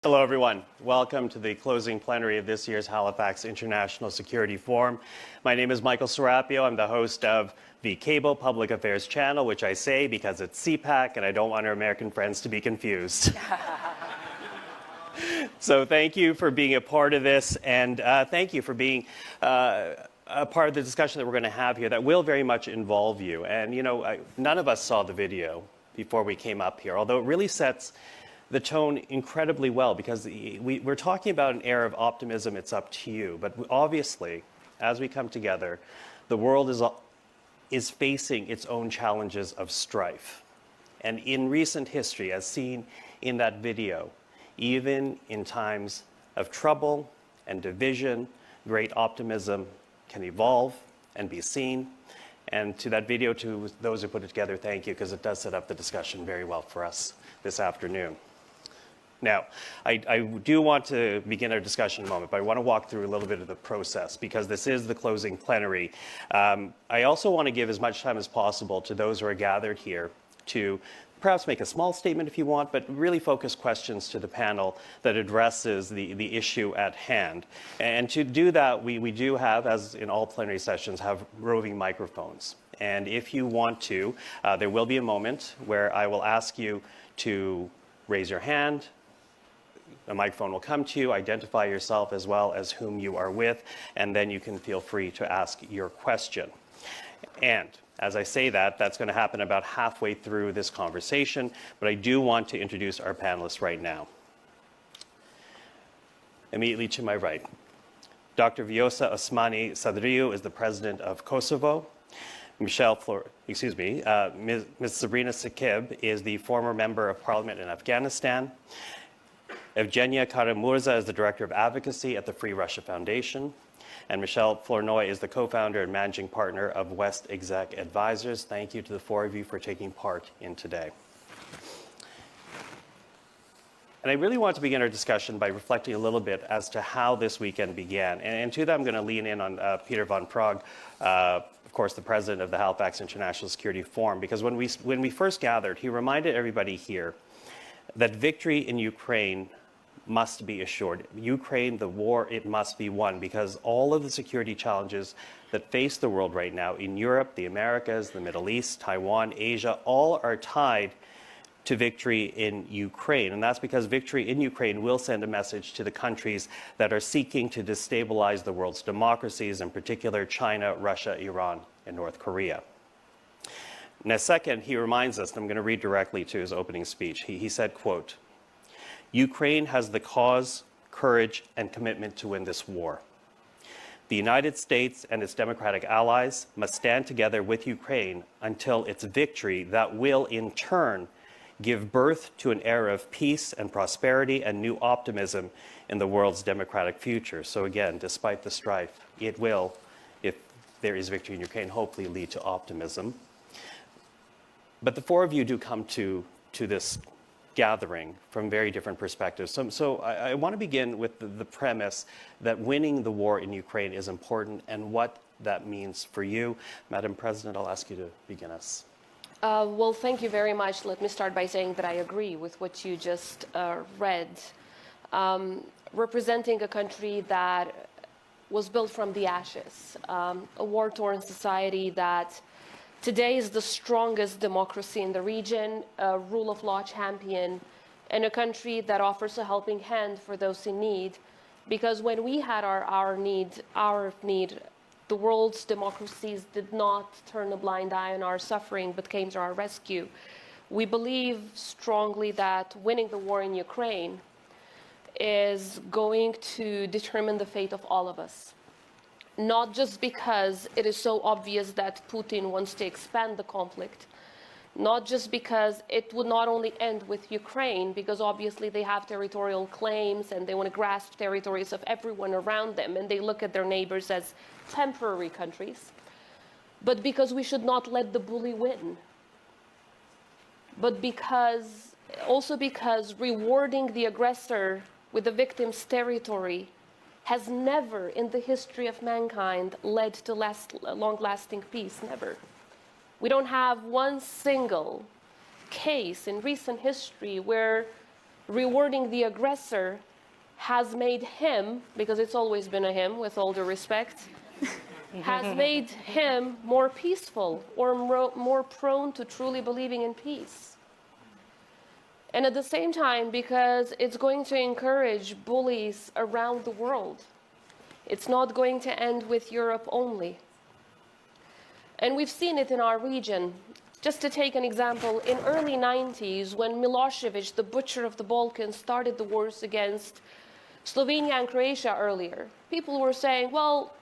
Hello, everyone. Welcome to the closing plenary of this year's Halifax International Security Forum. My name is Michael Serapio. I'm the host of the Cable Public Affairs channel, which I say because it's CPAC and I don't want our American friends to be confused. So thank you for being a part of this, and thank you for being a part of the discussion that we're going to have here that will very much involve you. And, you know, none of us saw the video before we came up here, although it really sets the tone incredibly well, because we're talking about an era of optimism. It's up to you. But obviously, as we come together, the world is facing its own challenges of strife. And in recent history, as seen in that video, even in times of trouble and division, great optimism can evolve and be seen. And to that video, to those who put it together, thank you, because it does set up the discussion very well for us this afternoon. Now, I do want to begin our discussion in a moment, but I want to walk through a little bit of the process because this is the closing plenary. I also want to give as much time as possible to those who are gathered here to perhaps make a small statement if you want, but really focus questions to the panel that addresses the issue at hand. And to do that, we do have, as in all plenary sessions, have roving microphones. And if you want to, there will be a moment where I will ask you to raise your hand. A microphone will come to you, identify yourself as well as whom you are with, and then you can feel free to ask your question. And as I say that, that's going to happen about halfway through this conversation, but I do want to introduce our panelists right now. Immediately to my right, Dr. Vjosa Osmani Sadriou is the president of Kosovo. Ms. Sabrina Sakib is the former member of parliament in Afghanistan. Evgenia Karamurza is the Director of Advocacy at the Free Russia Foundation. And Michelle Flournoy is the co-founder and managing partner of West Exec Advisors. Thank you to the four of you for taking part in today. And I really want to begin our discussion by reflecting a little bit as to how this weekend began. And to that, I'm going to lean in on Peter van Praag, of course, the president of the Halifax International Security Forum, because when we first gathered, he reminded everybody here that victory in Ukraine must be assured. Ukraine, the war, it must be won, because all of the security challenges that face the world right now in Europe, the Americas, the Middle East, Taiwan, Asia, all are tied to victory in Ukraine. And that's because victory in Ukraine will send a message to the countries that are seeking to destabilize the world's democracies, in particular China, Russia, Iran, and North Korea. Now, second, he reminds us, and I'm going to read directly to his opening speech. He said, quote, "Ukraine has the cause, courage, and commitment to win this war. The United States and its democratic allies must stand together with Ukraine until its victory that will, in turn, give birth to an era of peace and prosperity and new optimism in the world's democratic future." So again, despite the strife, it will, if there is victory in Ukraine, hopefully lead to optimism. But the four of you do come to this gathering from very different perspectives. So I want to begin with the premise that winning the war in Ukraine is important and what that means for you. Madam President, I'll ask you to begin us. Well, thank you very much. Let me start by saying that I agree with what you just read. Representing a country that was built from the ashes, a war-torn society that today is the strongest democracy in the region, a rule of law champion, and a country that offers a helping hand for those in need. Because when we had our need, the world's democracies did not turn a blind eye on our suffering, but came to our rescue. We believe strongly that winning the war in Ukraine is going to determine the fate of all of us. Not just because it is so obvious that Putin wants to expand the conflict, not just because it would not only end with Ukraine, because obviously they have territorial claims and they want to grasp territories of everyone around them, and they look at their neighbors as temporary countries, but because we should not let the bully win. But also because rewarding the aggressor with the victim's territory has never in the history of mankind led to long-lasting peace, never. We don't have one single case in recent history where rewarding the aggressor has made him, because it's always been a him with all due respect, has made him more peaceful or more prone to truly believing in peace. And at the same time, because it's going to encourage bullies around the world. It's not going to end with Europe only. And we've seen it in our region. Just to take an example, in early 90s, when Milosevic, the butcher of the Balkans, started the wars against Slovenia and Croatia earlier, people were saying, well,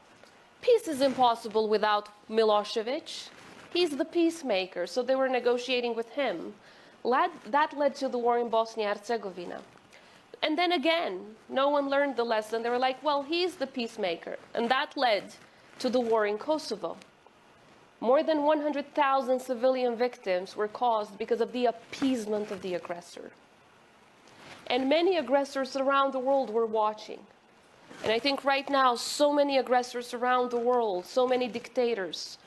peace is impossible without Milosevic. He's the peacemaker, so they were negotiating with him. That led to the war in Bosnia-Herzegovina. And then again, no one learned the lesson. They were like, well, he's the peacemaker. And that led to the war in Kosovo. More than 100,000 civilian victims were caused because of the appeasement of the aggressor. And many aggressors around the world were watching. And I think right now, so many aggressors around the world, so many dictators,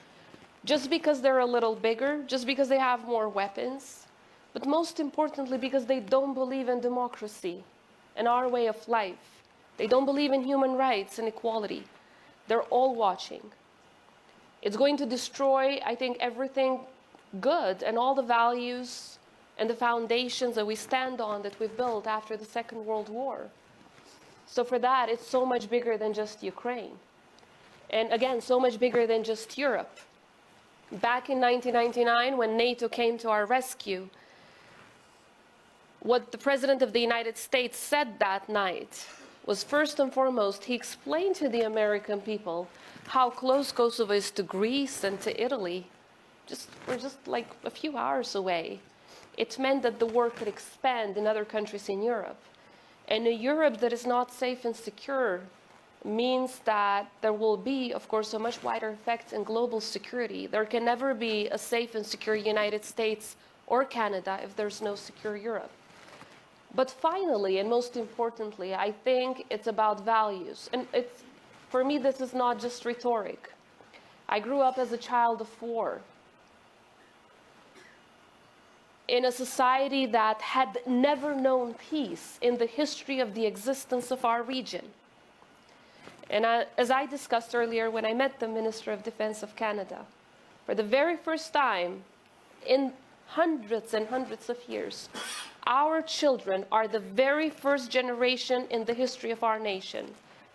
just because they're a little bigger, just because they have more weapons, but most importantly, because they don't believe in democracy and our way of life. They don't believe in human rights and equality. They're all watching. It's going to destroy, I think, everything good and all the values and the foundations that we stand on that we've built after the Second World War. So for that, it's so much bigger than just Ukraine. And again, so much bigger than just Europe. Back in 1999, when NATO came to our rescue, what the President of the United States said that night was, first and foremost, he explained to the American people how close Kosovo is to Greece and to Italy. We're just like a few hours away. It meant that the war could expand in other countries in Europe. And a Europe that is not safe and secure means that there will be, of course, a much wider effect in global security. There can never be a safe and secure United States or Canada if there's no secure Europe. But finally, and most importantly, I think it's about values. And for me, this is not just rhetoric. I grew up as a child of 4 in a society that had never known peace in the history of the existence of our region. And as I discussed earlier when I met the Minister of Defense of Canada, for the very first time in hundreds and hundreds of years, our children are the very first generation in the history of our nation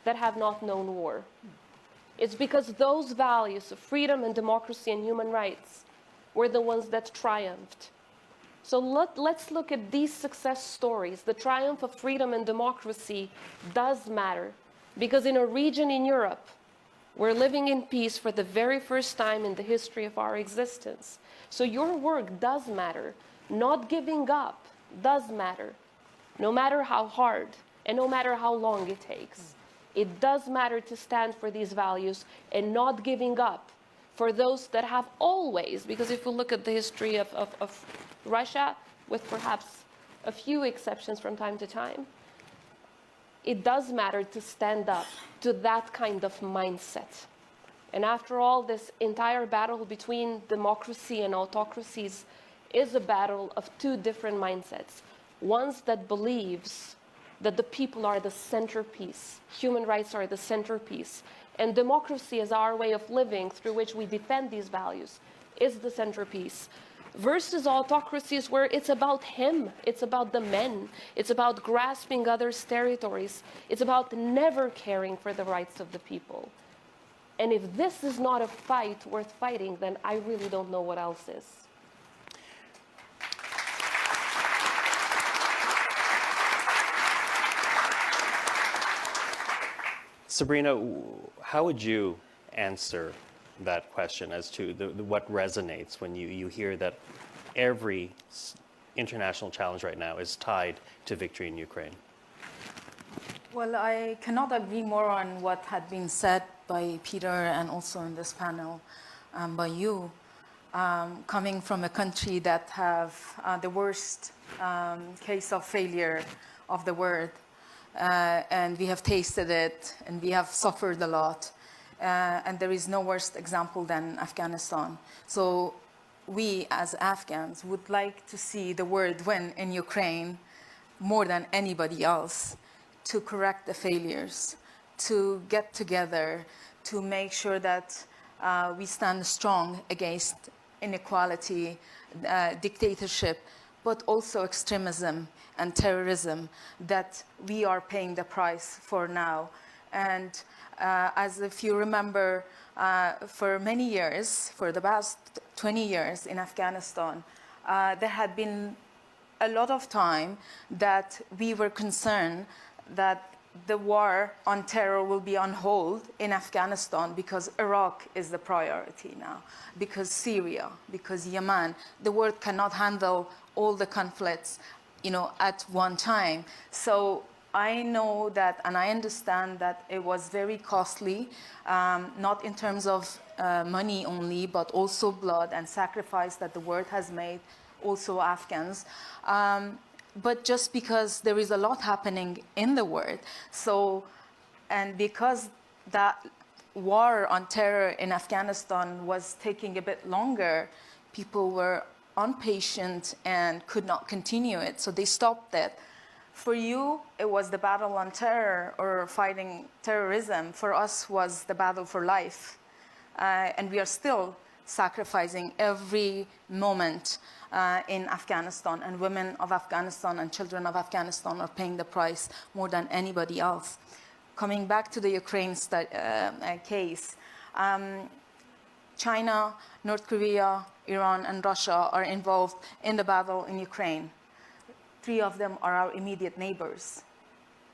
that have not known war. It's because those values of freedom and democracy and human rights were the ones that triumphed. So let's look at these success stories. The triumph of freedom and democracy does matter, because in a region in Europe, we're living in peace for the very first time in the history of our existence. So your work does matter. Not giving up does matter, no matter how hard and no matter how long it takes. It does matter to stand for these values and not giving up for those that have always, because if we look at the history of Russia, with perhaps a few exceptions from time to time, it does matter to stand up to that kind of mindset. And after all, this entire battle between democracy and autocracies is a battle of 2 different mindsets. One that believes that the people are the centerpiece, human rights are the centerpiece, and democracy is our way of living through which we defend these values, is the centerpiece, versus autocracies where it's about him, it's about the men, it's about grasping others' territories, it's about never caring for the rights of the people. And if this is not a fight worth fighting, then I really don't know what else is. Sabrina, how would you answer that question as to what resonates when you hear that every international challenge right now is tied to victory in Ukraine? Well, I cannot agree more on what had been said by Peter and also in this panel by you, coming from a country that have the worst case of failure of the world. And we have tasted it, and we have suffered a lot. And there is no worse example than Afghanistan. So we, as Afghans, would like to see the world win in Ukraine more than anybody else to correct the failures, to get together, to make sure that we stand strong against inequality, dictatorship, but also extremism and terrorism that we are paying the price for now. And as if you remember, for many years, for the past 20 years in Afghanistan, there had been a lot of time that we were concerned that the war on terror will be on hold in Afghanistan because Iraq is the priority now, because Syria, because Yemen. The world cannot handle all the conflicts, at one time. So I know that, and I understand that it was very costly, not in terms of money only, but also blood and sacrifice that the world has made, also Afghans. But just because there is a lot happening in the world. So, and because that war on terror in Afghanistan was taking a bit longer, people were impatient and could not continue it. So they stopped it. For you, it was the battle on terror or fighting terrorism. For us, was the battle for life. And we are still sacrificing every moment in Afghanistan, and women of Afghanistan and children of Afghanistan are paying the price more than anybody else. Coming back to the Ukraine case, China, North Korea, Iran, and Russia are involved in the battle in Ukraine. 3 of them are our immediate neighbors,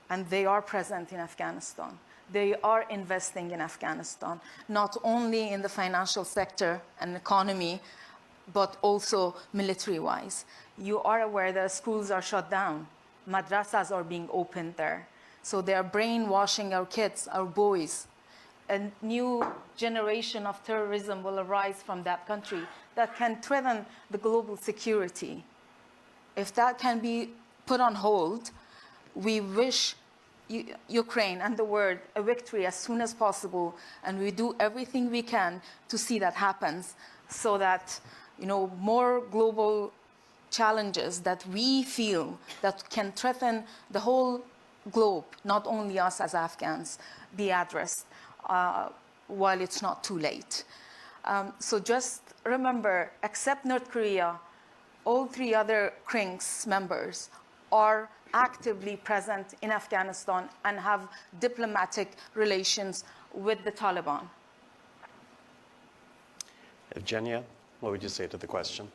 and they are present in Afghanistan. They are investing in Afghanistan, not only in the financial sector and economy, but also military-wise. You are aware that schools are shut down. Madrasas are being opened there. So they are brainwashing our kids, our boys. A new generation of terrorism will arise from that country that can threaten the global security. If that can be put on hold, we wish Ukraine and the world a victory as soon as possible, and we do everything we can to see that happens, so that more global challenges that we feel that can threaten the whole globe, not only us as Afghans, be addressed while it's not too late. So just remember, except North Korea, all 3 other CRINCS members are actively present in Afghanistan and have diplomatic relations with the Taliban. Evgenia, what would you say to the question?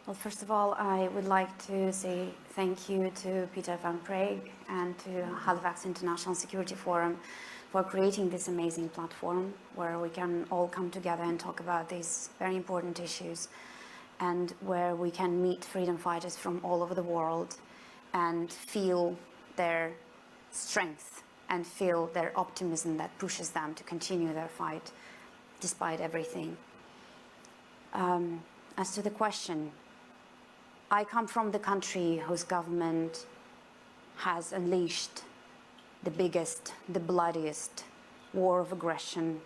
Well, first of all, I would like to say thank you to Peter van Praag and to Halifax International Security Forum for creating this amazing platform where we can all come together and talk about these very important issues, and where we can meet freedom fighters from all over the world and feel their strength and feel their optimism that pushes them to continue their fight despite everything. As to the question, I come from the country whose government has unleashed the biggest, the bloodiest war of aggression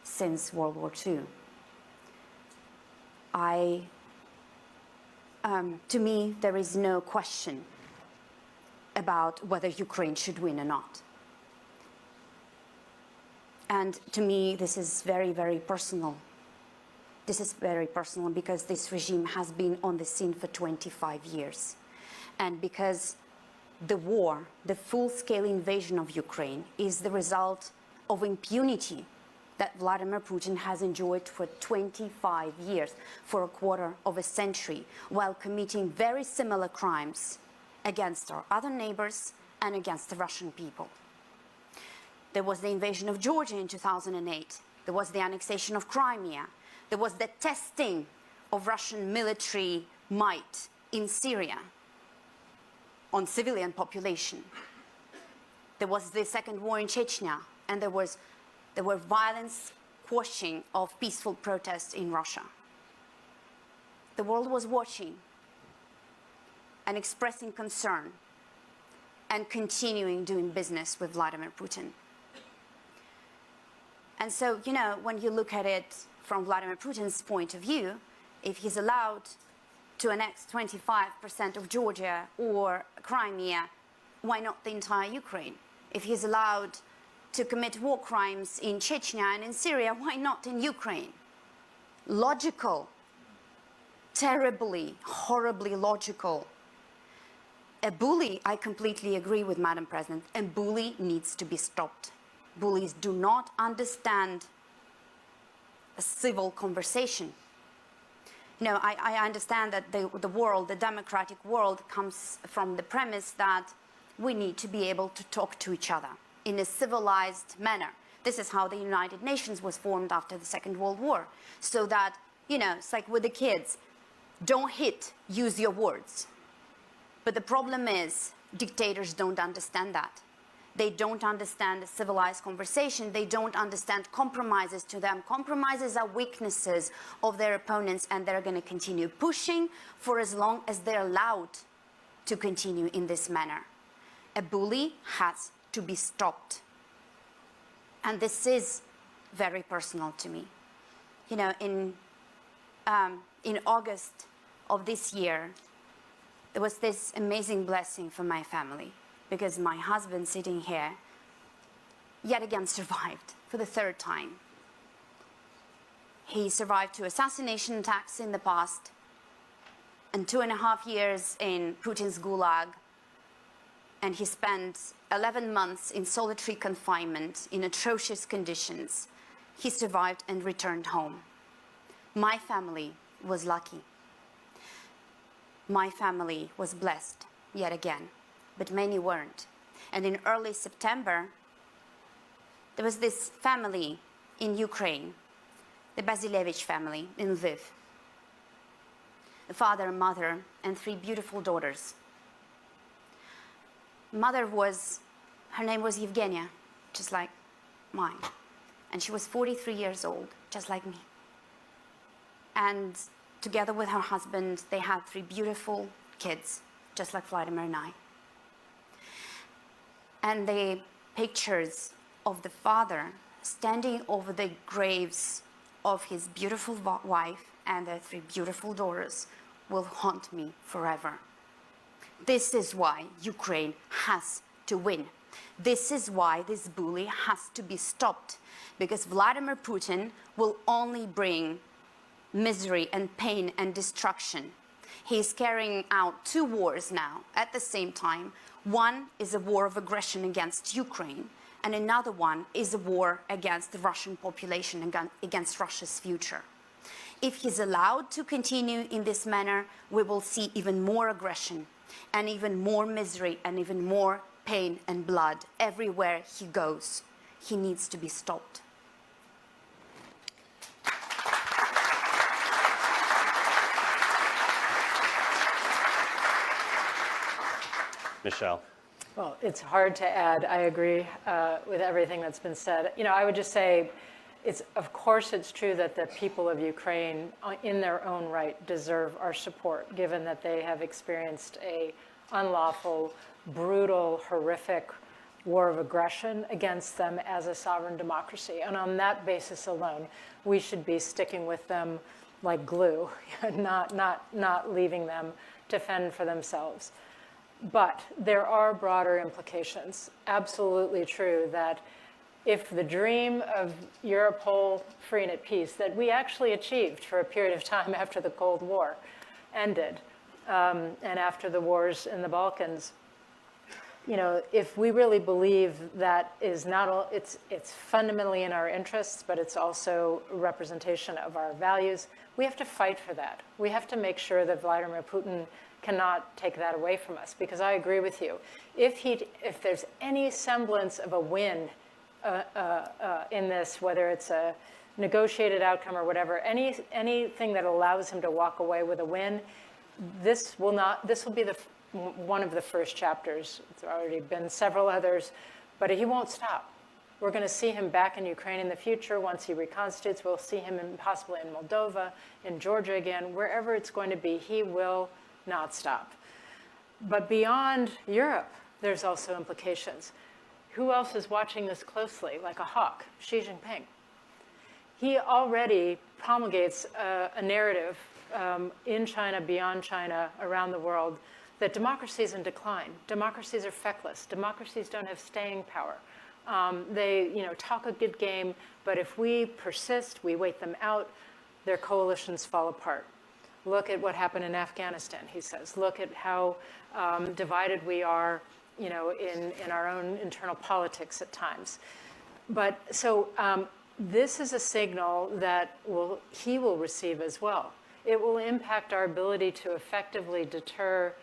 since World War II. To me, there is no question about whether Ukraine should win or not. And to me, this is very, very personal. This is very personal because this regime has been on the scene for 25 years. And because the war, the full-scale invasion of Ukraine, is the result of impunity that Vladimir Putin has enjoyed for 25 years, for a quarter of a century, while committing very similar crimes against our other neighbors and against the Russian people. There was the invasion of Georgia in 2008. There was the annexation of Crimea. There was the testing of Russian military might in Syria on civilian population. There was the second war in Chechnya, and there were violence quashing of peaceful protests in Russia. The world was watching and expressing concern and continuing doing business with Vladimir Putin. And so, when you look at it from Vladimir Putin's point of view, if he's allowed to annex 25% of Georgia or Crimea, why not the entire Ukraine? If he's allowed to commit war crimes in Chechnya and in Syria, why not in Ukraine? Logical, terribly, horribly logical. A bully, I completely agree with Madam President, a bully needs to be stopped. Bullies do not understand a civil conversation. You know, I understand that the world, the democratic world, comes from the premise that we need to be able to talk to each other in a civilized manner. This is how the United Nations was formed after the Second World War. So that, you know, it's like with the kids, don't hit, use your words. But the problem is, dictators don't understand that. They don't understand a civilized conversation. They don't understand compromises. To them, compromises are weaknesses of their opponents, and they're going to continue pushing for as long as they're allowed to continue in this manner. A bully has to be stopped. And this is very personal to me. You know, in August of this year, there was this amazing blessing for my family, because my husband sitting here yet again survived for the third time. He survived 2 assassination attacks in the past and 2.5 years in Putin's gulag, and he spent 11 months in solitary confinement in atrocious conditions. He survived and returned home. My family was lucky. My family was blessed yet again, but many weren't. And in early September, there was this family in Ukraine, the Basilevich family in Lviv. The father, mother, and 3 beautiful daughters. Mother her name was Evgenia, just like mine. And she was 43 years old, just like me. And together with her husband, they had 3 beautiful kids, just like Vladimir and I. And the pictures of the father standing over the graves of his beautiful wife and their 3 beautiful daughters will haunt me forever. This is why Ukraine has to win. This is why this bully has to be stopped, because Vladimir Putin will only bring misery and pain and destruction. He's carrying out 2 wars now at the same time. One is a war of aggression against Ukraine, and another one is a war against the Russian population, against Russia's future. If he's allowed to continue in this manner, we will see even more aggression and even more misery and even more pain and blood everywhere he goes. He needs to be stopped. Michelle. Well, it's hard to add. I agree with everything that's been said. You know, I would just say, of course it's true that the people of Ukraine, in their own right, deserve our support, given that they have experienced a unlawful, brutal, horrific war of aggression against them as a sovereign democracy. And on that basis alone, we should be sticking with them like glue, not leaving them to fend for themselves. But there are broader implications. Absolutely true that if the dream of Europe whole, free and at peace, that we actually achieved for a period of time after the Cold War ended, and after the wars in the Balkans, you know, if we really believe that is not all, it's fundamentally in our interests, but it's also a representation of our values, we have to fight for that. We have to make sure that Vladimir Putin cannot take that away from us, because I agree with you. If there's any semblance of a win in this, whether it's a negotiated outcome or whatever, anything that allows him to walk away with a win, this will be one of the first chapters. It's already been several others, but he won't stop. We're going to see him back in Ukraine in the future. Once he reconstitutes, we'll see him possibly in Moldova, in Georgia again, wherever it's going to be, he will not stop. But beyond Europe, there's also implications. Who else is watching this closely, like a hawk? Xi Jinping. He already promulgates a narrative in China, beyond China, around the world, that democracy is in decline. Democracies are feckless. Democracies don't have staying power. They, talk a good game, but if we persist, we wait them out, their coalitions fall apart. Look at what happened in Afghanistan, he says. Look at how divided we are, in our own internal politics at times. But so this is a signal that he will receive as well. It will impact our ability to effectively deter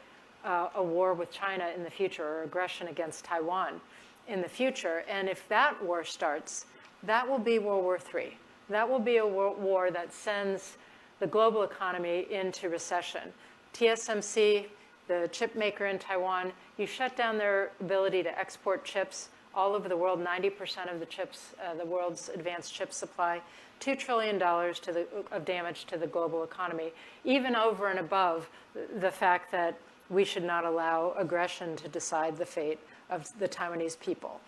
a war with China in the future, or aggression against Taiwan in the future. And if that war starts, that will be World War III. That will be a war that sends the global economy into recession. TSMC, the chip maker in Taiwan, you shut down their ability to export chips all over the world, 90% of the chips, the world's advanced chip supply, $2 trillion of damage to the global economy, even over and above the fact that we should not allow aggression to decide the fate of the Taiwanese people.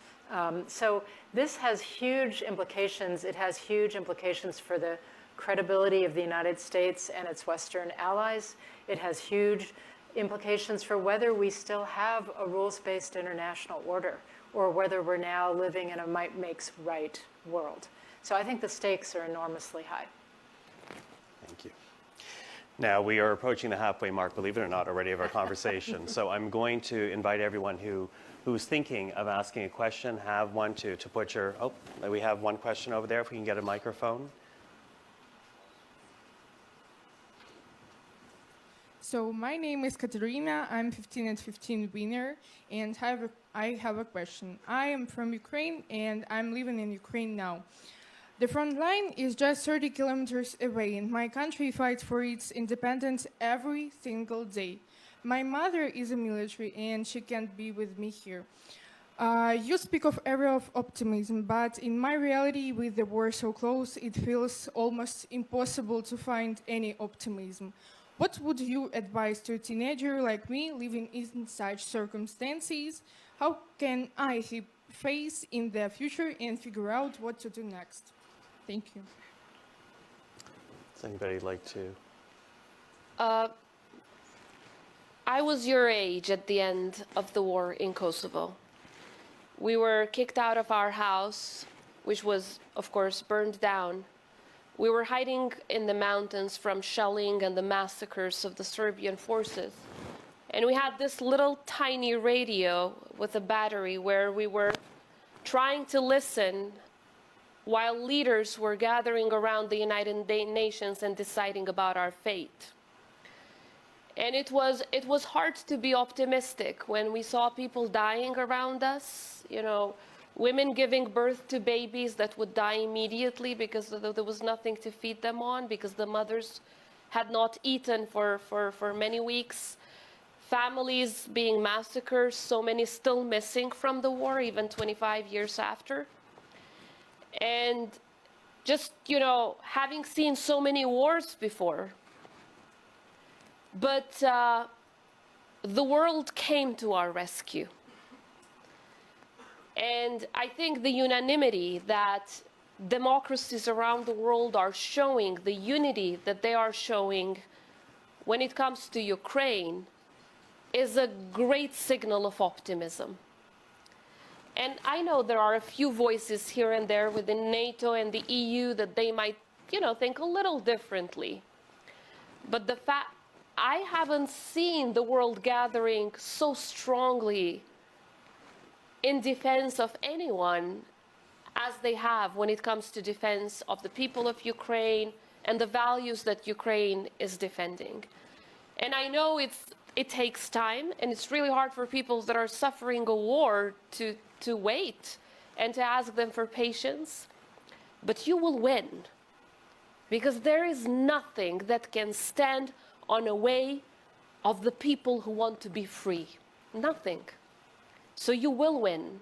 So this has huge implications. It has huge implications for the credibility of the United States and its Western allies. It has huge implications for whether we still have a rules-based international order, or whether we're now living in a might makes right world. So I think the stakes are enormously high. Thank you. Now, we are approaching the halfway mark, believe it or not, already of our conversation. So I'm going to invite everyone who's thinking of asking a question, have one to put your, we have one question over there, if we can get a microphone. So my name is Katerina. I'm 15 at 15 winner, and I have a question. I am from Ukraine, and I'm living in Ukraine now. The front line is just 30 kilometers away, and my country fights for its independence every single day. My mother is a military, and she can't be with me here. You speak of area of optimism, but in my reality, with the war so close, it feels almost impossible to find any optimism. What would you advise to a teenager like me living in such circumstances? How can I keep faith in the future and figure out what to do next? Thank you. Does anybody like to? I was your age at the end of the war in Kosovo. We were kicked out of our house, which was, of course, burned down. We were hiding in the mountains from shelling and the massacres of the Serbian forces. And we had this little tiny radio with a battery where we were trying to listen while leaders were gathering around the United Nations and deciding about our fate. And it was hard to be optimistic when we saw people dying around us, women giving birth to babies that would die immediately because there was nothing to feed them on, because the mothers had not eaten for many weeks. Families being massacred, so many still missing from the war, even 25 years after. And just, having seen so many wars before. But the world came to our rescue. And I think the unanimity that democracies around the world are showing, the unity that they are showing when it comes to Ukraine, is a great signal of optimism. And I know there are a few voices here and there within NATO and the EU that they might, think a little differently. But the fact, I haven't seen the world gathering so strongly in defense of anyone as they have when it comes to defense of the people of Ukraine and the values that Ukraine is defending. And I know it takes time, and it's really hard for people that are suffering a war to wait and to ask them for patience. But you will win, because there is nothing that can stand on a way of the people who want to be free. Nothing. So you will win.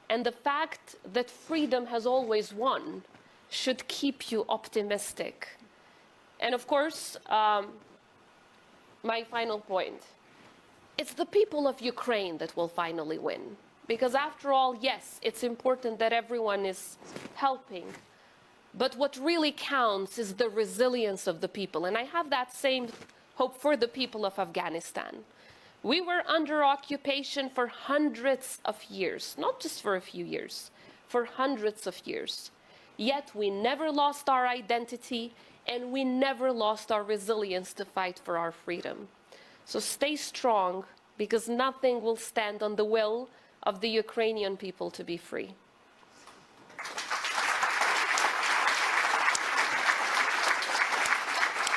And the fact that freedom has always won should keep you optimistic. And of course, my final point, it's the people of Ukraine that will finally win. Because after all, yes, it's important that everyone is helping. But what really counts is the resilience of the people. And I have that same hope for the people of Afghanistan. We were under occupation for hundreds of years, not just for a few years, for hundreds of years. Yet we never lost our identity, and we never lost our resilience to fight for our freedom. So stay strong, because nothing will stand on the will of the Ukrainian people to be free.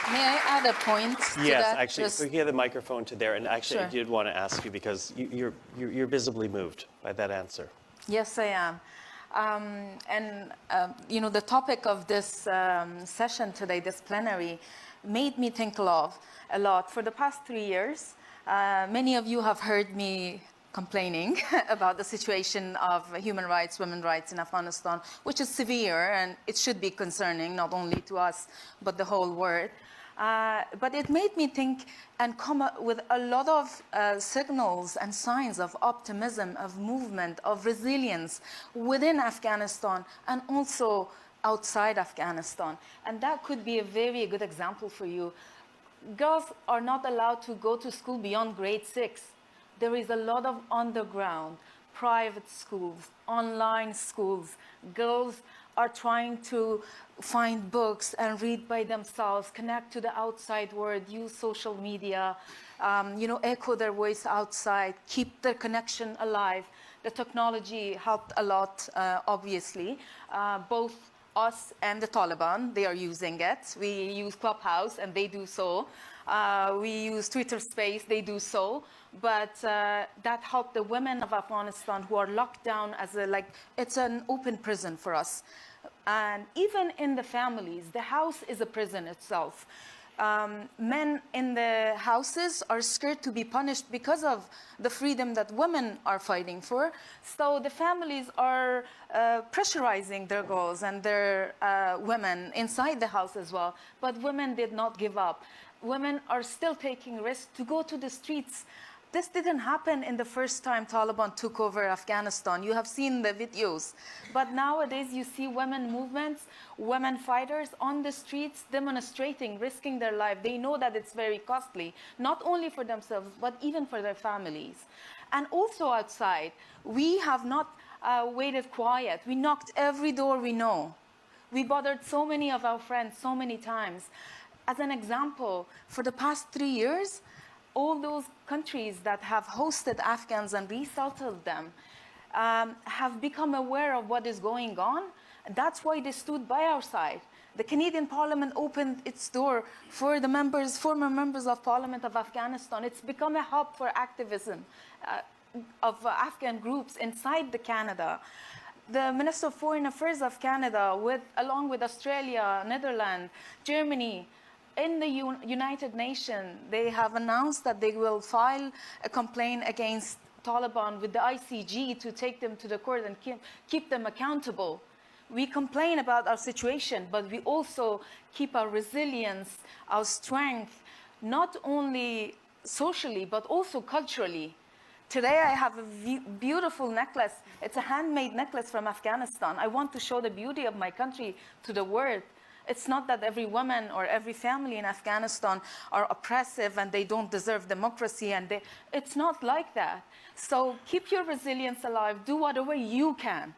May I add a point to Yes, that? actually, Just- if we can have the microphone to there. And actually, I Sure. did want to ask you, because you're visibly moved by that answer. Yes, I am. You know, the topic of this session today, this plenary, made me think a lot. For the past 3 years, many of you have heard me complaining about the situation of human rights, women's rights in Afghanistan, which is severe, and it should be concerning, not only to us, but the whole world. But it made me think and come up with a lot of signals and signs of optimism, of movement, of resilience within Afghanistan and also outside Afghanistan. And that could be a very good example for you. Girls are not allowed to go to school beyond grade 6. There is a lot of underground, private schools, online schools. Girls are trying to find books and read by themselves, connect to the outside world, use social media, you know, echo their voice outside, keep their connection alive. The technology helped a lot, obviously. Both us and the Taliban, they are using it. We use Clubhouse, and they do so. We use Twitter Space, they do so. But that helped the women of Afghanistan who are locked down as it's an open prison for us. And even in the families, the house is a prison itself. Men in the houses are scared to be punished because of the freedom that women are fighting for. So the families are pressurizing their girls and their women inside the house as well. But women did not give up. Women are still taking risks to go to the streets. This didn't happen in the first time Taliban took over Afghanistan. You have seen the videos. But nowadays you see women movements, women fighters on the streets demonstrating, risking their life. They know that it's very costly, not only for themselves, but even for their families. And also outside, we have not waited quiet. We knocked every door we know. We bothered so many of our friends so many times. As an example, for the past 3 years, all those countries that have hosted Afghans and resettled them have become aware of what is going on. That's why they stood by our side. The Canadian Parliament opened its door for the former members of Parliament of Afghanistan. It's become a hub for activism of Afghan groups inside Canada. The Minister of Foreign Affairs of Canada, along with Australia, Netherlands, Germany, in the United Nations, they have announced that they will file a complaint against Taliban with the ICG to take them to the court and keep them accountable. We complain about our situation, but we also keep our resilience, our strength, not only socially, but also culturally. Today I have a beautiful necklace. It's a handmade necklace from Afghanistan. I want to show the beauty of my country to the world. It's not that every woman or every family in Afghanistan are oppressive and they don't deserve democracy. It's not like that. So keep your resilience alive. Do whatever you can.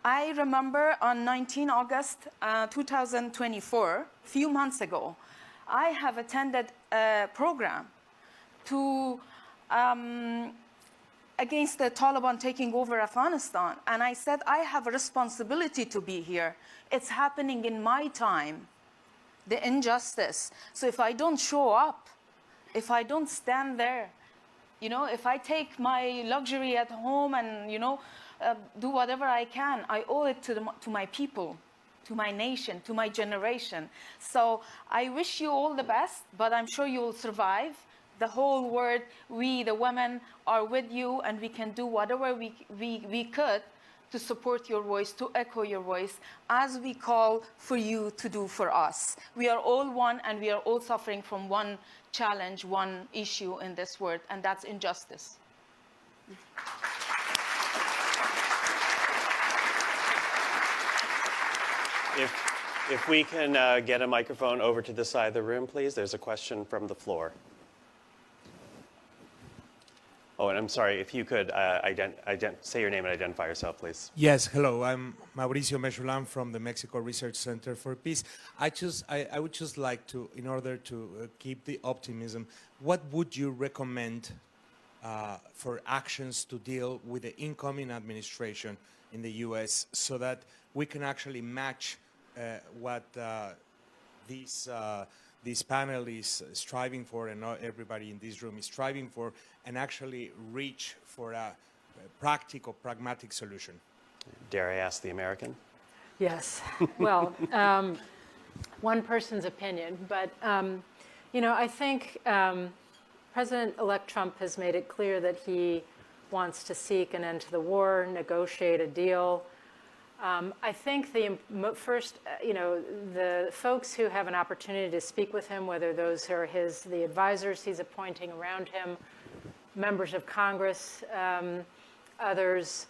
I remember on 19 August 2024, a few months ago, I have attended a program to against the Taliban taking over Afghanistan. And I said, I have a responsibility to be here. It's happening in my time, the injustice. So if I don't show up, if I don't stand there, you know, if I take my luxury at home and, you know, do whatever I can, I owe it to my people, to my nation, to my generation. So I wish you all the best, but I'm sure you will survive. The whole world, we, the women, are with you, and we can do whatever we could to support your voice, to echo your voice, as we call for you to do for us. We are all one, and we are all suffering from one challenge, one issue in this world, and that's injustice. If we can get a microphone over to this side of the room, please. There's a question from the floor. Oh, and I'm sorry, if you could say your name and identify yourself, please. Yes, hello. I'm Mauricio Mechulam from the Mexico Research Center for Peace. I would just like to, in order to keep the optimism, what would you recommend for actions to deal with the incoming administration in the U.S. so that we can actually match what this panel is striving for, and everybody in this room is striving for, and actually reach for a practical, pragmatic solution? Dare I ask the American? Yes. Well, one person's opinion, but I think President-elect Trump has made it clear that he wants to seek an end to the war, negotiate a deal. I think the first, the folks who have an opportunity to speak with him, whether those are the advisors he's appointing around him, members of Congress, others,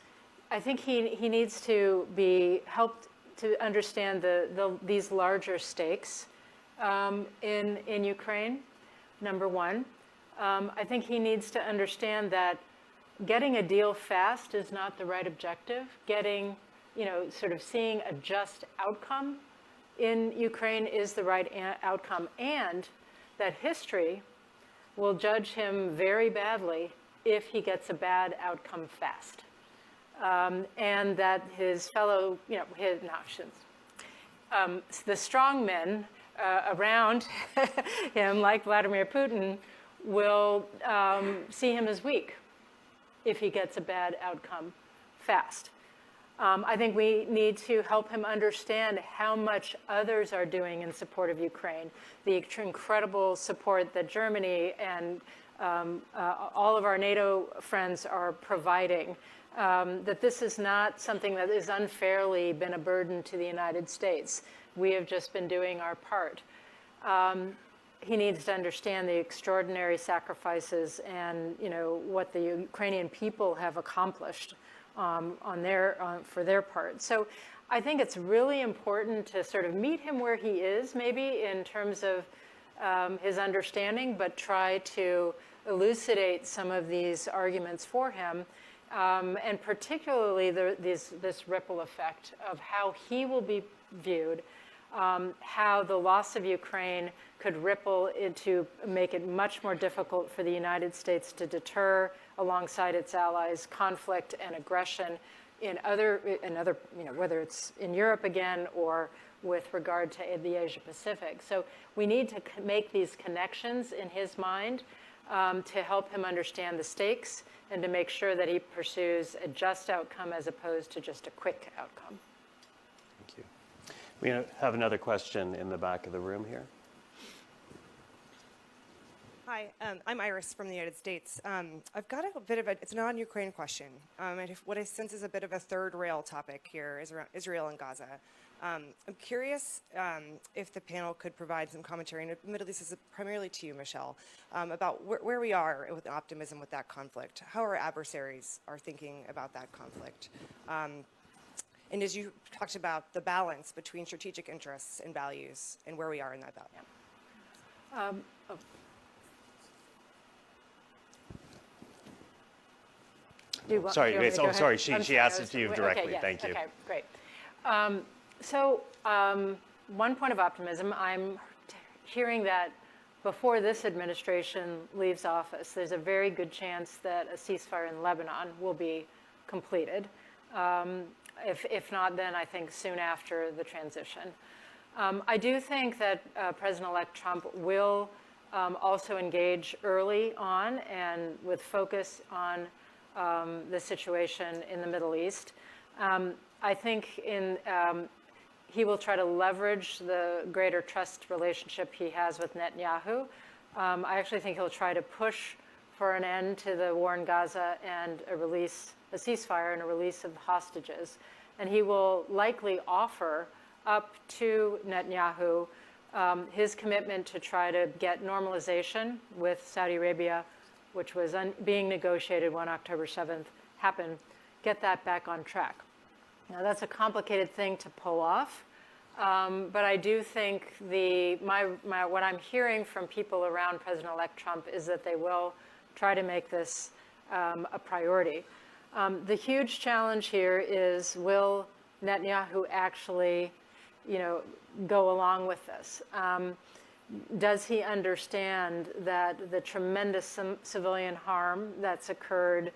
I think he needs to be helped to understand these larger stakes in Ukraine, number one. I think he needs to understand that getting a deal fast is not the right objective. Getting, sort of seeing a just outcome in Ukraine is the right outcome, and that history will judge him very badly if he gets a bad outcome fast. And that his fellow, the strong men around him, like Vladimir Putin, will see him as weak if he gets a bad outcome fast. I think we need to help him understand how much others are doing in support of Ukraine, the incredible support that Germany and all of our NATO friends are providing, that this is not something that has unfairly been a burden to the United States. We have just been doing our part. He needs to understand the extraordinary sacrifices and what the Ukrainian people have accomplished for their part. So I think it's really important to sort of meet him where he is, maybe in terms of his understanding, but try to elucidate some of these arguments for him, and particularly this ripple effect of how he will be viewed, how the loss of Ukraine could ripple into make it much more difficult for the United States to deter, alongside its allies, conflict and aggression in other, whether it's in Europe again or with regard to the Asia Pacific. So we need to make these connections in his mind to help him understand the stakes and to make sure that he pursues a just outcome as opposed to just a quick outcome. Thank you. We have another question in the back of the room here. Hi, I'm Iris from the United States. I've got a bit of it's a non-Ukraine question. What I sense is a bit of a third rail topic here is around Israel and Gaza. I'm curious if the panel could provide some commentary, and admittedly this is primarily to you, Michelle, about where we are with optimism with that conflict, how our adversaries are thinking about that conflict. And as you talked about the balance between strategic interests and values and where we are in that balance. Sorry, she asked it to you directly. Okay, yes. Thank you. Okay, great. So one point of optimism, I'm hearing that before this administration leaves office, there's a very good chance that a ceasefire in Lebanon will be completed. If not, then I think soon after the transition. I do think that President-elect Trump will also engage early on and with focus on the situation in the Middle East. I think he will try to leverage the greater trust relationship he has with Netanyahu. I actually think he'll try to push for an end to the war in Gaza and a ceasefire and a release of hostages. And he will likely offer up to Netanyahu his commitment to try to get normalization with Saudi Arabia, which was being negotiated when October 7th happened, get that back on track. Now, that's a complicated thing to pull off, But I do think what I'm hearing from people around President-elect Trump is that they will try to make this a priority. The huge challenge here is, will Netanyahu actually, go along with this? Does he understand that the tremendous civilian harm that's occurred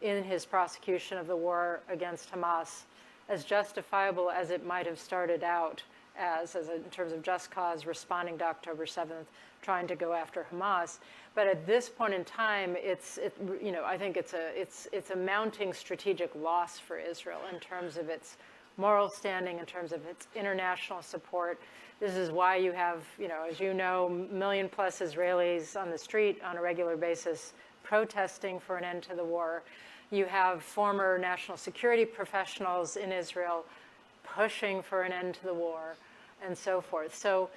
in his prosecution of the war against Hamas, as justifiable as it might have started out as in terms of just cause, responding to October 7th, trying to go after Hamas, but at this point in time, I think it's a mounting strategic loss for Israel in terms of its moral standing, in terms of its international support. This is why you have, as you know, million plus Israelis on the street on a regular basis protesting for an end to the war. You have former national security professionals in Israel pushing for an end to the war, and so forth. So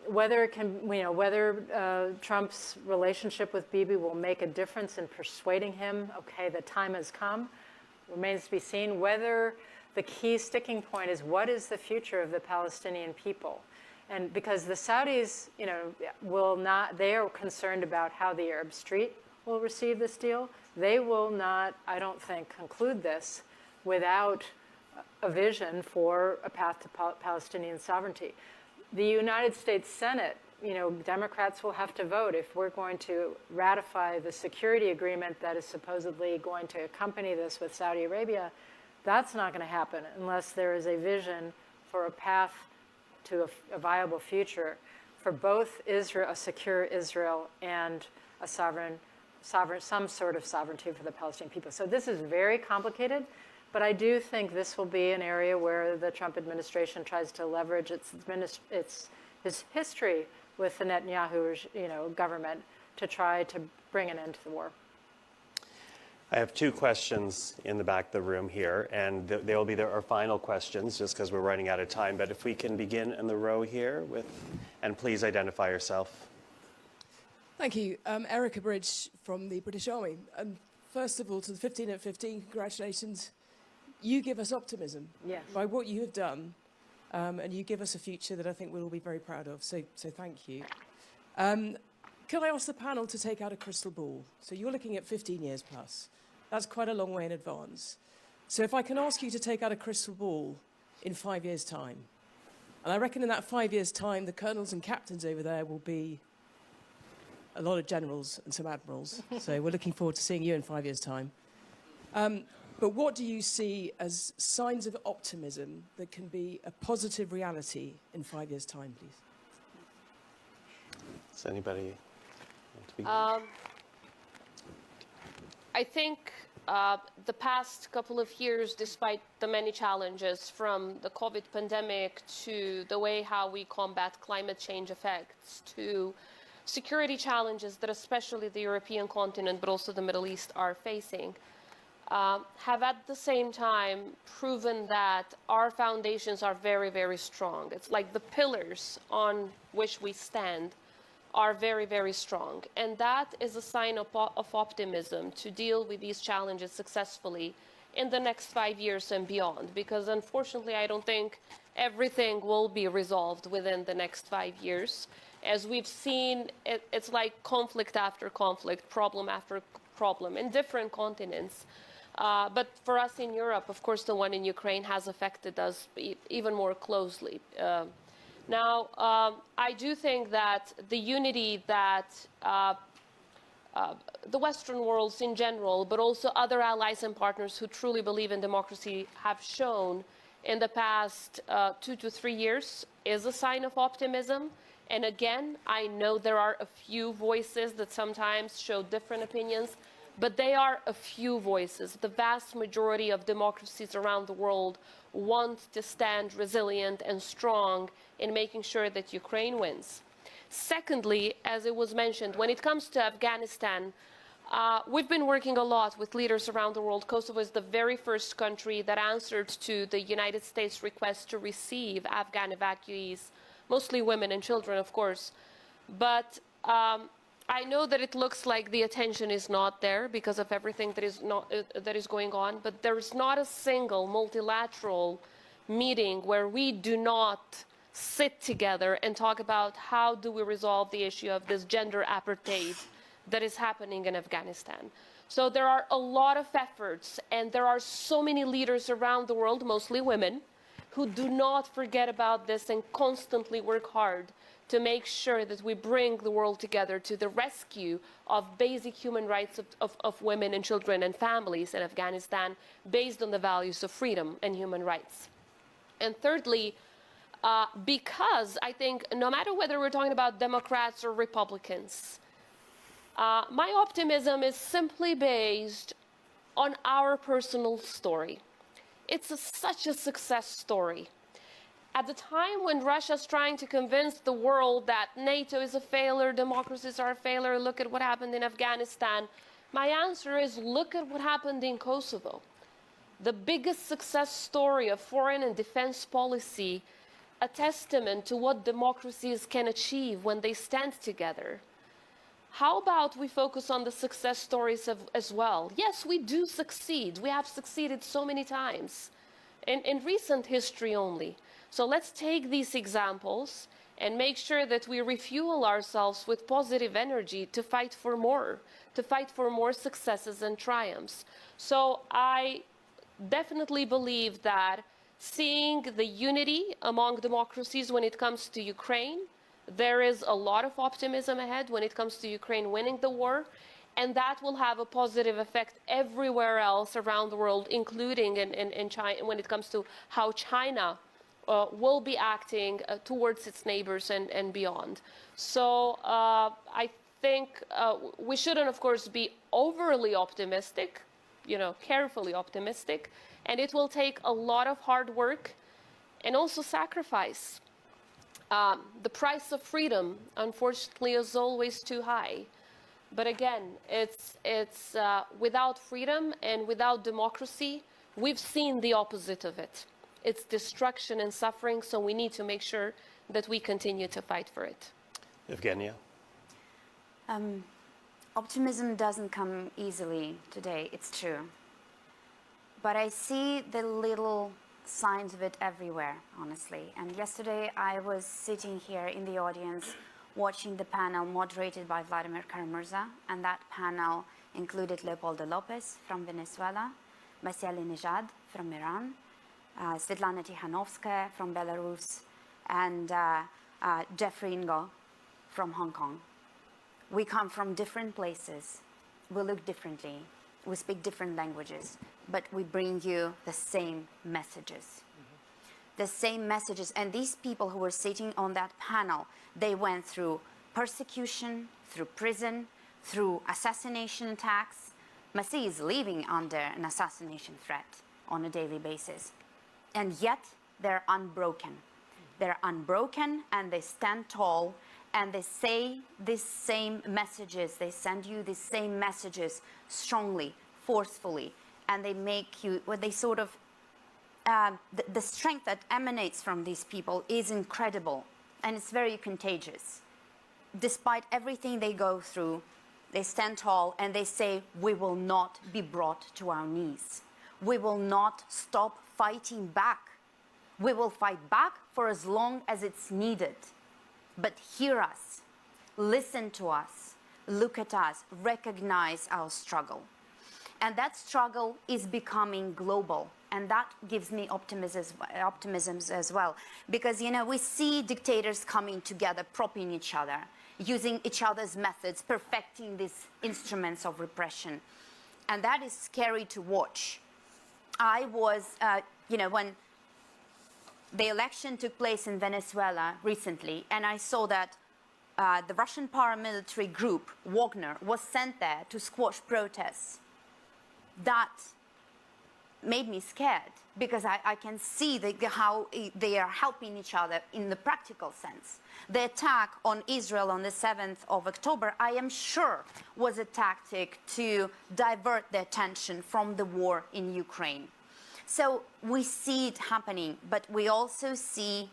whether Trump's relationship with Bibi will make a difference in persuading him, okay, the time has come, remains to be seen. Whether the key sticking point is, what is the future of the Palestinian people? And because the Saudis, will not, they are concerned about how the Arab street will receive this deal. They will not, I don't think, conclude this without a vision for a path to Palestinian sovereignty. The United States Senate, Democrats will have to vote if we're going to ratify the security agreement that is supposedly going to accompany this with Saudi Arabia. That's not going to happen unless there is a vision for a path to a viable future for both Israel, a secure Israel, and a some sort of sovereignty for the Palestinian people. So this is very complicated, but I do think this will be an area where the Trump administration tries to leverage its history with the Netanyahu, government to try to bring an end to the war. I have two questions in the back of the room here, and they will be our final questions just because we're running out of time. But if we can begin in the row here and please identify yourself. Thank you. Erica Bridge from the British Army. And first of all, to the 15 at 15, congratulations. You give us optimism by what you have done, and you give us a future that I think we'll all be very proud of. So thank you. Could I ask the panel to take out a crystal ball? So you're looking at 15 years plus. That's quite a long way in advance. So if I can ask you to take out a crystal ball in 5 years' time, and I reckon in that 5 years' time, the colonels and captains over there will be a lot of generals and some admirals. So we're looking forward to seeing you in 5 years' time. But what do you see as signs of optimism that can be a positive reality in 5 years' time, please? Does anybody want to begin? I think the past couple of years, despite the many challenges from the COVID pandemic to the way how we combat climate change effects to security challenges that especially the European continent, but also the Middle East are facing, have at the same time proven that our foundations are very, very strong. It's like the pillars on which we stand are very, very strong. And that is a sign of optimism to deal with these challenges successfully in the next 5 years and beyond. Because unfortunately, I don't think everything will be resolved within the next 5 years. As we've seen, it's like conflict after conflict, problem after problem in different continents. But for us in Europe, of course, the one in Ukraine has affected us even more closely. Now, I do think that the unity that the Western worlds in general, but also other allies and partners who truly believe in democracy have shown in the past 2 to 3 years is a sign of optimism. And again, I know there are a few voices that sometimes show different opinions, but they are a few voices. The vast majority of democracies around the world want to stand resilient and strong in making sure that Ukraine wins. Secondly, as it was mentioned, when it comes to Afghanistan, we've been working a lot with leaders around the world. Kosovo is the very first country that answered to the United States request to receive Afghan evacuees, mostly women and children, of course. But I know that it looks like the attention is not there because of everything that is going on, but there is not a single multilateral meeting where we do not sit together and talk about how do we resolve the issue of this gender apartheid that is happening in Afghanistan. So there are a lot of efforts, and there are so many leaders around the world, mostly women, who do not forget about this and constantly work hard to make sure that we bring the world together to the rescue of basic human rights of women and children and families in Afghanistan based on the values of freedom and human rights. And thirdly, because I think no matter whether we're talking about Democrats or Republicans, my optimism is simply based on our personal story. It's such a success story. At the time when Russia's trying to convince the world that NATO is a failure, democracies are a failure, look at what happened in Afghanistan, my answer is look at what happened in Kosovo. The biggest success story of foreign and defense policy, a testament to what democracies can achieve when they stand together. How about we focus on the success stories as well? Yes, we do succeed. We have succeeded so many times in recent history only. So let's take these examples and make sure that we refuel ourselves with positive energy to fight for more successes and triumphs. So I definitely believe that seeing the unity among democracies when it comes to Ukraine, there is a lot of optimism ahead when it comes to Ukraine winning the war, and that will have a positive effect everywhere else around the world, including in China, when it comes to how China will be acting towards its neighbors and beyond. So I think we shouldn't, of course, be overly optimistic, carefully optimistic, and it will take a lot of hard work and also sacrifice. The price of freedom, unfortunately, is always too high. But again, it's without freedom and without democracy, we've seen the opposite of it. It's destruction and suffering, so we need to make sure that we continue to fight for it. Evgenia? Optimism doesn't come easily today, it's true. But I see the little signs of it everywhere, honestly. And yesterday I was sitting here in the audience watching the panel moderated by Vladimir Kara-Murza, and that panel included Leopoldo Lopez from Venezuela, Masih Nejad from Iran, Svetlana Tikhanovskaya from Belarus, and Jeffrey Ngo from Hong Kong. We come from different places, we look differently, we speak different languages, but we bring you the same messages. The same messages, and these people who were sitting on that panel, they went through persecution, through prison, through assassination attacks. Masih is living under an assassination threat on a daily basis. And yet, they're unbroken. They're unbroken, and they stand tall, and they say these same messages. They send you these same messages strongly, forcefully, and they make you, well, they sort of, the strength that emanates from these people is incredible, and it's very contagious. Despite everything they go through, they stand tall and they say, we will not be brought to our knees. We will not stop fighting back. We will fight back for as long as it's needed. But hear us, listen to us, look at us, recognize our struggle. And that struggle is becoming global. And that gives me optimism as well. Because, we see dictators coming together, propping each other, using each other's methods, perfecting these instruments of repression. And that is scary to watch. I was, when the election took place in Venezuela recently, and I saw that the Russian paramilitary group, Wagner, was sent there to squash protests. That made me scared, because I can see how they are helping each other in the practical sense. The attack on Israel on the 7th of October, I am sure, was a tactic to divert the attention from the war in Ukraine. So we see it happening, but we also see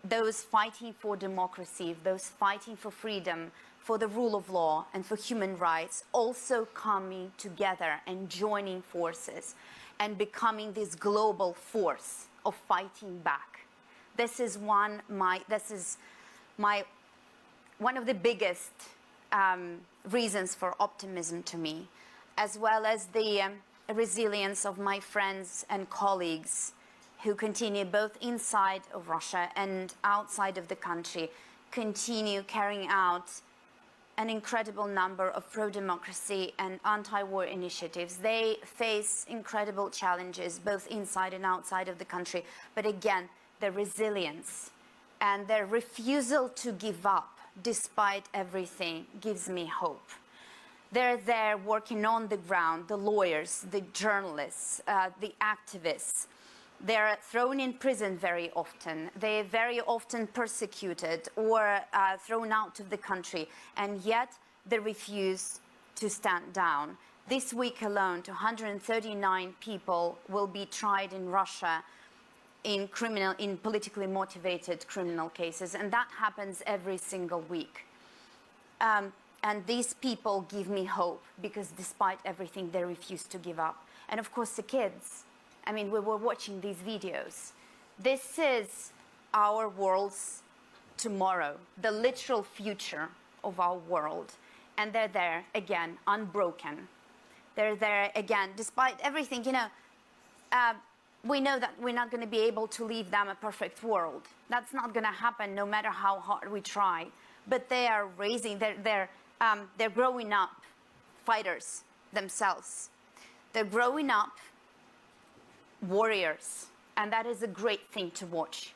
those fighting for democracy, those fighting for freedom, for the rule of law and for human rights also coming together and joining forces and becoming this global force of fighting back. This is one of the biggest reasons for optimism to me, as well as the resilience of my friends and colleagues who continue both inside of Russia and outside of the country, continue carrying out an incredible number of pro-democracy and anti-war initiatives. They face incredible challenges both inside and outside of the country, but again, their resilience and their refusal to give up despite everything gives me hope. They're there working on the ground, the lawyers, the journalists, the activists. They're thrown in prison very often. They're very often persecuted or thrown out of the country, and yet they refuse to stand down. This week alone, 239 people will be tried in Russia in politically motivated criminal cases, and that happens every single week. And these people give me hope because despite everything, they refuse to give up. And of course, the kids. I mean, we were watching these videos. This is our world's tomorrow, the literal future of our world. And they're there again, unbroken. They're there again, despite everything, you know, we know that we're not going to be able to leave them a perfect world. That's not going to happen no matter how hard we try. But they are they're growing up fighters themselves. They're growing up warriors, and that is a great thing to watch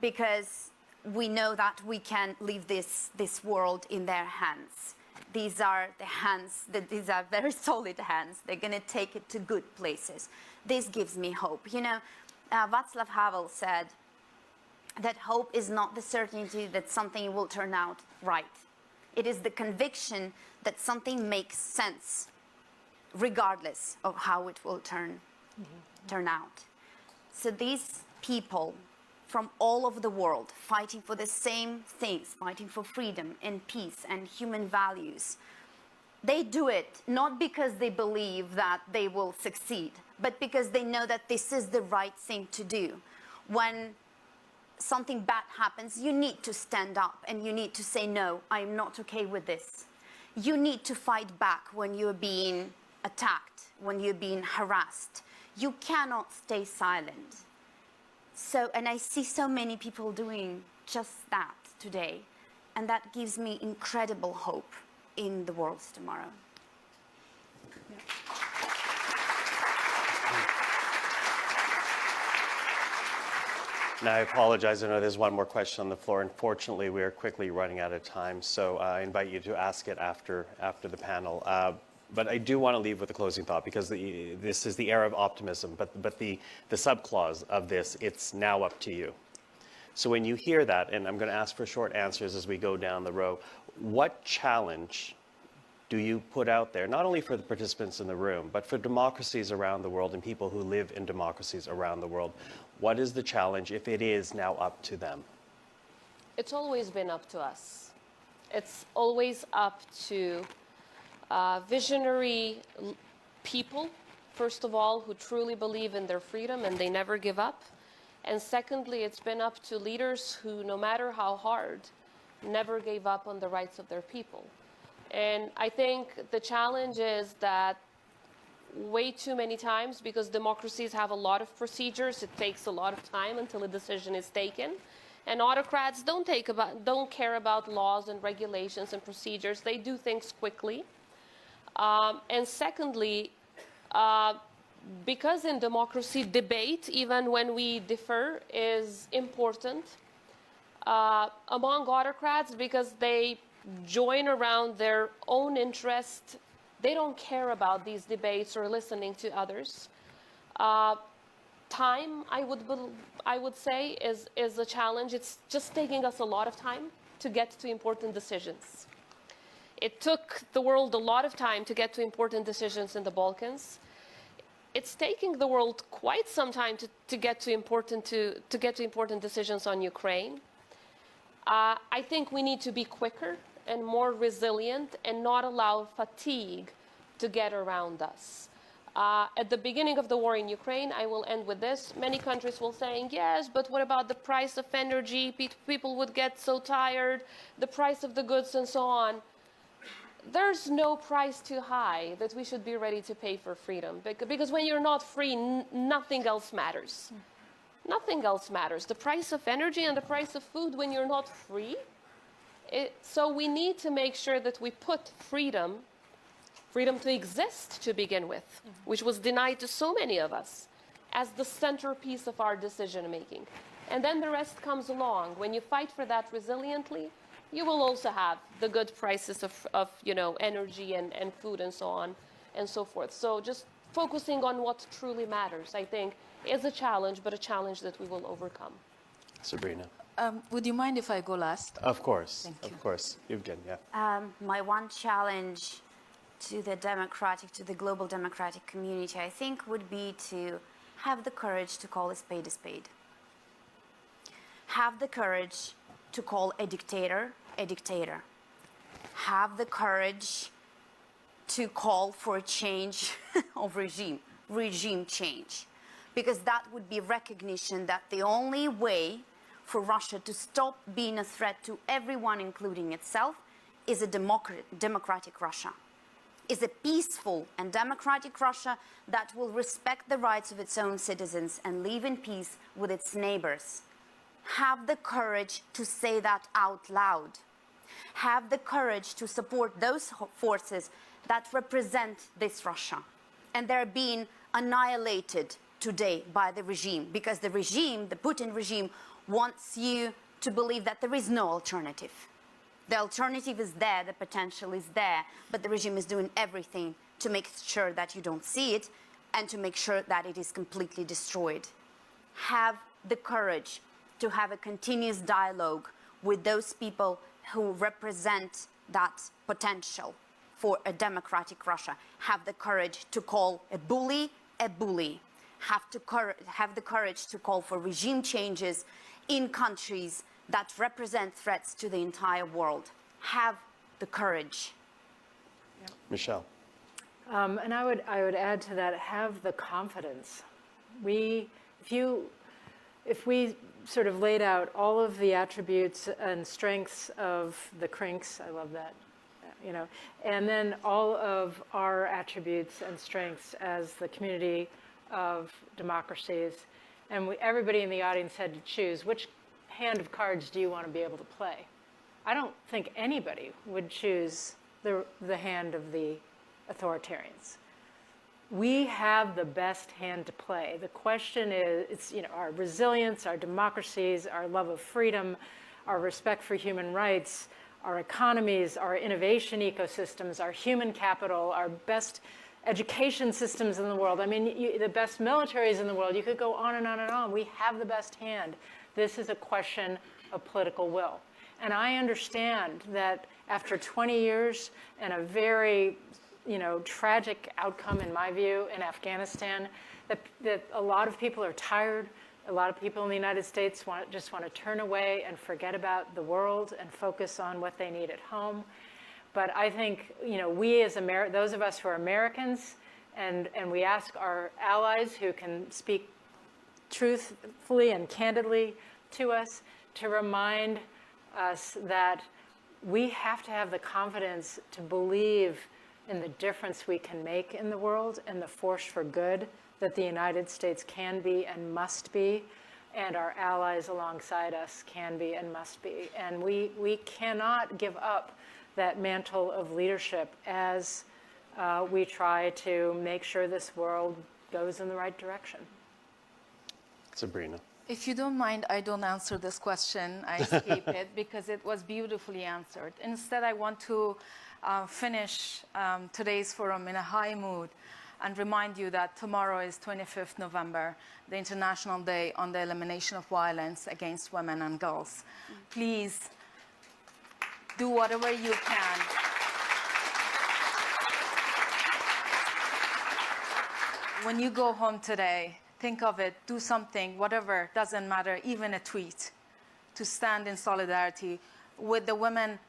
because we know that we can leave this world in their hands. These are the hands, these are very solid hands. They're going to take it to good places. This gives me hope. You know, Václav Havel said that hope is not the certainty that something will turn out right. It is the conviction that something makes sense regardless of how it will turn out. So these people from all over the world fighting for the same things, fighting for freedom and peace and human values, they do it not because they believe that they will succeed, but because they know that this is the right thing to do. When something bad happens, you need to stand up and you need to say, no, I'm not okay with this. You need to fight back when you're being attacked, when you're being harassed. You cannot stay silent. So, and I see so many people doing just that today, and that gives me incredible hope in the world's tomorrow. Now, I apologize. I know there's one more question on the floor. Unfortunately, we are quickly running out of time, so I invite you to ask it after the panel. But I do want to leave with a closing thought because this is the era of optimism, but the subclause of this, it's now up to you. So when you hear that, and I'm going to ask for short answers as we go down the row, what challenge do you put out there, not only for the participants in the room, but for democracies around the world and people who live in democracies around the world? What is the challenge if it is now up to them? It's always been up to us. It's always up to visionary people, first of all, who truly believe in their freedom and they never give up. And secondly, it's been up to leaders who, no matter how hard, never gave up on the rights of their people. And I think the challenge is that way too many times, because democracies have a lot of procedures, it takes a lot of time until a decision is taken. And autocrats don't care about laws and regulations and procedures. They do things quickly. And secondly, because in democracy, debate, even when we differ, is important among autocrats because they join around their own interest. They don't care about these debates or listening to others. Time, I would say, is a challenge. It's just taking us a lot of time to get to important decisions. It took the world a lot of time to get to important decisions in the Balkans. It's taking the world quite some time to get to important decisions on Ukraine. I think we need to be quicker and more resilient and not allow fatigue to get around us. At the beginning of the war in Ukraine, I will end with this, many countries will say, yes, but what about the price of energy? People would get so tired, the price of the goods and so on. There's no price too high that we should be ready to pay for freedom. Because when you're not free, nothing else matters. Nothing else matters. The price of energy and the price of food when you're not free. So we need to make sure that we put freedom to exist to begin with, which was denied to so many of us, as the centerpiece of our decision making. And then the rest comes along. When you fight for that resiliently, you will also have the good prices of energy and food and so on and so forth. So just focusing on what truly matters, I think, is a challenge, but a challenge that we will overcome. Sabrina. Would you mind if I go last? Of course. Thank you. Of course. Evgen, yeah. My one challenge to the global democratic community, I think, would be to have the courage to call a spade a spade. Have the courage to call a dictator a dictator. Have the courage to call for a change of regime change. Because that would be recognition that the only way for Russia to stop being a threat to everyone, including itself, is a democratic Russia. Is a peaceful and democratic Russia that will respect the rights of its own citizens and live in peace with its neighbors. Have the courage to say that out loud. Have the courage to support those forces that represent this Russia. And they're being annihilated today by the regime, because the regime, the Putin regime, wants you to believe that there is no alternative. The alternative is there, the potential is there, but the regime is doing everything to make sure that you don't see it and to make sure that it is completely destroyed. Have the courage to have a continuous dialogue with those people who represent that potential for a democratic Russia. Have the courage to call a bully a bully. Have the courage to call for regime changes in countries that represent threats to the entire world. Have the courage. Yep. Michelle. And I would add to that, have the confidence. If we sort of laid out all of the attributes and strengths of the Crinks, I love that, and then all of our attributes and strengths as the community of democracies, and everybody in the audience had to choose which hand of cards do you want to be able to play. I don't think anybody would choose the hand of the authoritarians. We have the best hand to play. The question is, it's our resilience, our democracies, our love of freedom, our respect for human rights, our economies, our innovation ecosystems, our human capital, our best education systems in the world. I mean, the best militaries in the world. You could go on and on and on. We have the best hand. This is a question of political will. And I understand that after 20 years and a very tragic outcome, in my view, in Afghanistan, that a lot of people are tired. A lot of people in the United States just want to turn away and forget about the world and focus on what they need at home. But I think, we as those of us who are Americans, and we ask our allies who can speak truthfully and candidly to us, to remind us that we have to have the confidence to believe in the difference we can make in the world and the force for good that the United States can be and must be, and our allies alongside us can be and must be. And we cannot give up that mantle of leadership as we try to make sure this world goes in the right direction. Sabrina. If you don't mind, I don't answer this question. I skip it because it was beautifully answered. Instead, I want to finish today's forum in a high mood and remind you that tomorrow is 25th November, the International Day on the Elimination of Violence Against Women and Girls. Please do whatever you can. When you go home today, think of it, do something, whatever, doesn't matter, even a tweet, to stand in solidarity with the women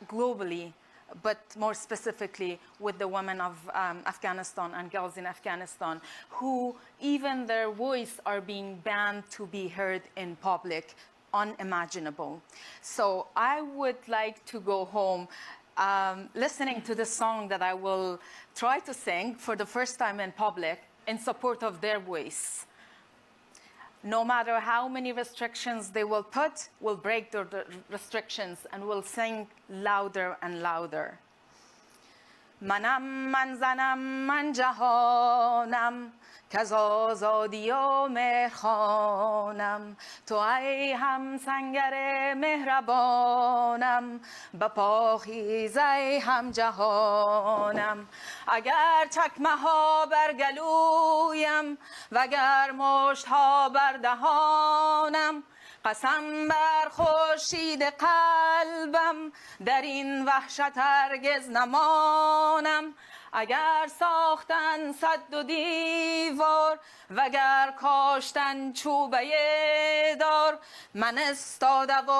globally, but more specifically with the women of Afghanistan and girls in Afghanistan, who even their voice are being banned to be heard in public, unimaginable. So I would like to go home listening to this song that I will try to sing for the first time in public in support of their voice. No matter how many restrictions they will put, we'll break the restrictions and we'll sing louder and louder. منم من زنم من جهانم کز آزادی و مهرخوانم تو ای هم سنگر مهربانم به پاخیز ای هم جهانم اگر چکمه ها بر گلویم وگر مشت ها بر دهانم قسم بر خورشید قلبم در این وحشت هرگز نمانم اگر ساختن سد و دیوار وگر کاشتن چوبه دار من استاده و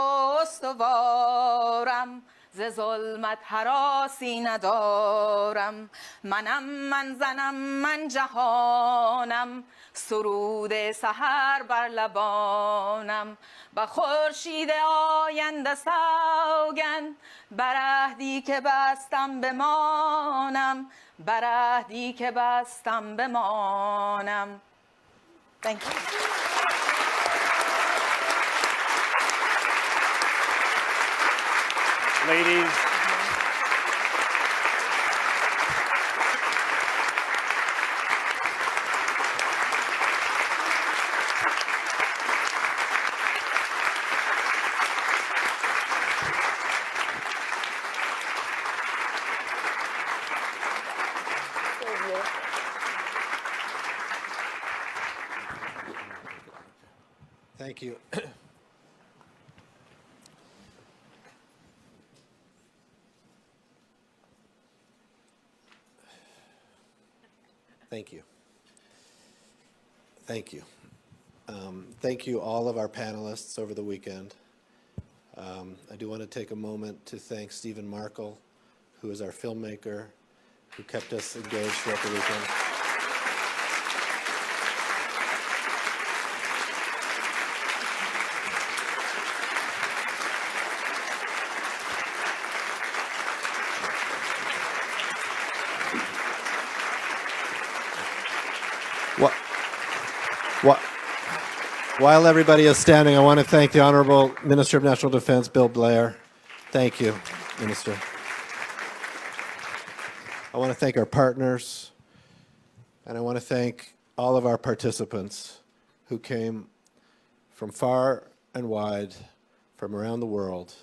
استوارم ز ظلمت هراسی ندارم منم من زنم من جهانم سرود سحر بر لبانم به خورشید آینده سوگند بر عهدی که بستم بمانم بر عهدی که بستم بمانم. Thank you. Ladies, Thank you. Thank you. Thank you. Thank you all of our panelists over the weekend. I do want to take a moment to thank Stephen Markle, who is our filmmaker, who kept us engaged throughout the weekend. While everybody is standing, I want to thank the Honorable Minister of National Defense, Bill Blair. Thank you, Minister. I want to thank our partners, and I want to thank all of our participants who came from far and wide, from around the world,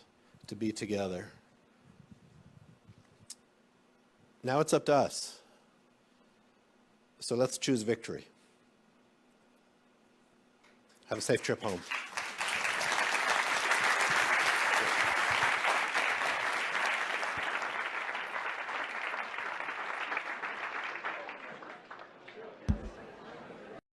to be together. Now it's up to us. So let's choose victory. Have a safe trip home.